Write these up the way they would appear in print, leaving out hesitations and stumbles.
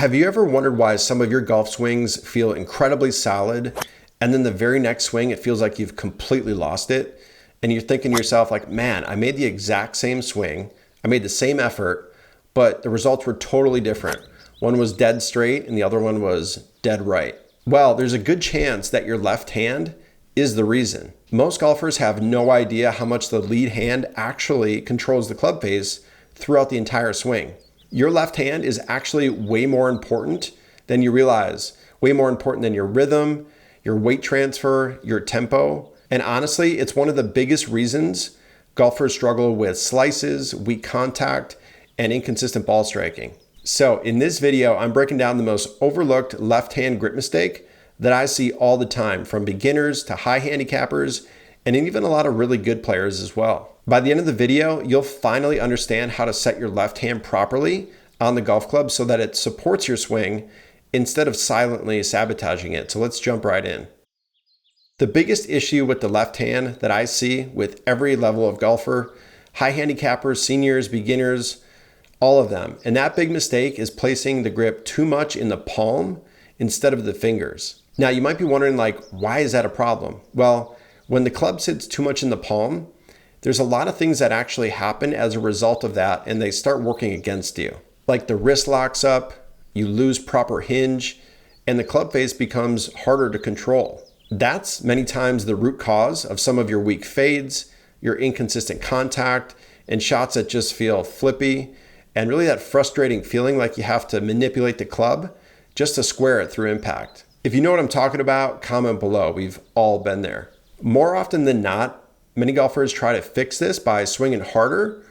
Have you ever wondered why some of your golf swings feel incredibly solid and then the very next swing it feels like you've completely lost it? And you're thinking to yourself like, man, I made the exact same swing, I made the same effort, but the results were totally different. One was dead straight and the other one was dead right. Well, there's a good chance that your left hand is the reason. Most golfers have no idea how much the lead hand actually controls the club face throughout the entire swing. Your left hand is actually way more important than you realize, way more important than your rhythm, your weight transfer, your tempo. And honestly, it's one of the biggest reasons golfers struggle with slices, weak contact, and inconsistent ball striking. So in this video, I'm breaking down the most overlooked left hand grip mistake that I see all the time, from beginners to high handicappers, and even a lot of really good players as well. By the end of the video, you'll finally understand how to set your left hand properly on the golf club so that it supports your swing instead of silently sabotaging it. So let's jump right in. The biggest issue with the left hand that I see with every level of golfer, high handicappers, seniors, beginners, all of them, and that big mistake is placing the grip too much in the palm instead of the fingers. Now you might be wondering, like, why is that a problem? Well, when the club sits too much in the palm, there's a lot of things that actually happen as a result of that, and they start working against you. Like the wrist locks up, you lose proper hinge, and the club face becomes harder to control. That's many times the root cause of some of your weak fades, your inconsistent contact, and shots that just feel flippy, and really that frustrating feeling like you have to manipulate the club just to square it through impact. If you know what I'm talking about, comment below. We've all been there. More often than not, many golfers try to fix this by swinging harder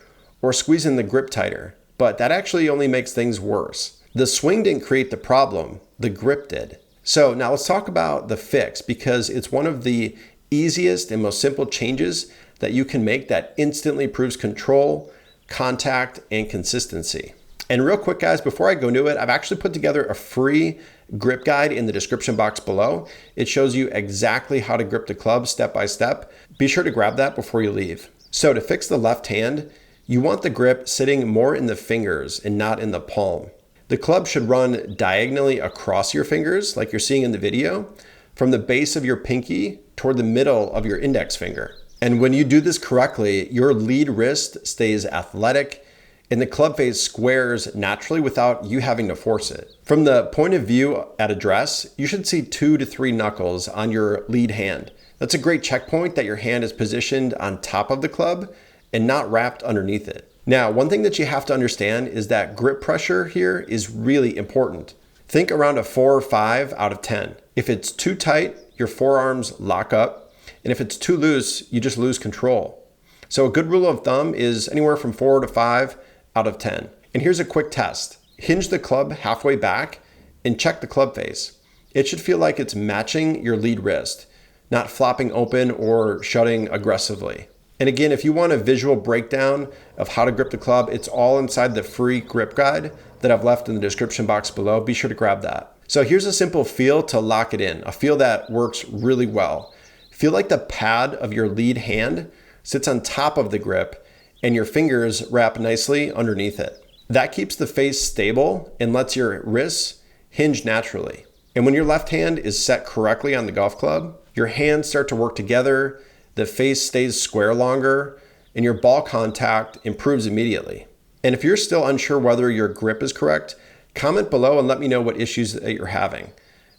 or squeezing the grip tighter, but that actually only makes things worse. The swing didn't create the problem, the grip did. So now let's talk about the fix, because it's one of the easiest and most simple changes that you can make that instantly improves control, contact, and consistency. And real quick, guys, before I go into it, I've actually put together a free grip guide in the description box below. It shows you exactly how to grip the club step by step. Be sure to grab that before you leave. So to fix the left hand, you want the grip sitting more in the fingers and not in the palm. The club should run diagonally across your fingers, like you're seeing in the video, from the base of your pinky toward the middle of your index finger. And when you do this correctly, your lead wrist stays athletic and the club face squares naturally without you having to force it. From the point of view at address, you should see 2 to 3 knuckles on your lead hand. That's a great checkpoint that your hand is positioned on top of the club and not wrapped underneath it. Now, one thing that you have to understand is that grip pressure here is really important. Think around a 4 or 5 out of 10. If it's too tight, your forearms lock up, and if it's too loose, you just lose control. So a good rule of thumb is anywhere from 4 to 5 out of 10. And here's a quick test. Hinge the club halfway back and check the club face. It should feel like it's matching your lead wrist, not flopping open or shutting aggressively. And again, if you want a visual breakdown of how to grip the club, it's all inside the free grip guide that I've left in the description box below. Be sure to grab that. So here's a simple feel to lock it in, a feel that works really well. Feel like the pad of your lead hand sits on top of the grip and your fingers wrap nicely underneath it. That keeps the face stable and lets your wrists hinge naturally. And when your left hand is set correctly on the golf club, your hands start to work together, the face stays square longer, and your ball contact improves immediately. And if you're still unsure whether your grip is correct, comment below and let me know what issues that you're having.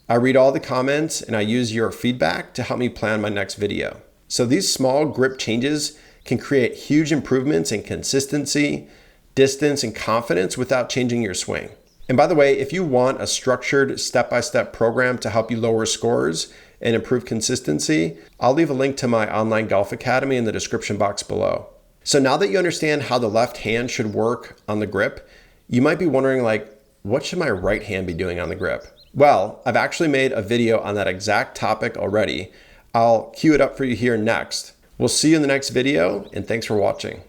I read all the comments and I use your feedback to help me plan my next video. So these small grip changes can create huge improvements in consistency, distance, and confidence without changing your swing. And by the way, if you want a structured step-by-step program to help you lower scores and improve consistency, I'll leave a link to my online golf academy in the description box below. So now that you understand how the left hand should work on the grip, you might be wondering, like, what should my right hand be doing on the grip? Well, I've actually made a video on that exact topic already. I'll cue it up for you here next. We'll see you in the next video, and thanks for watching.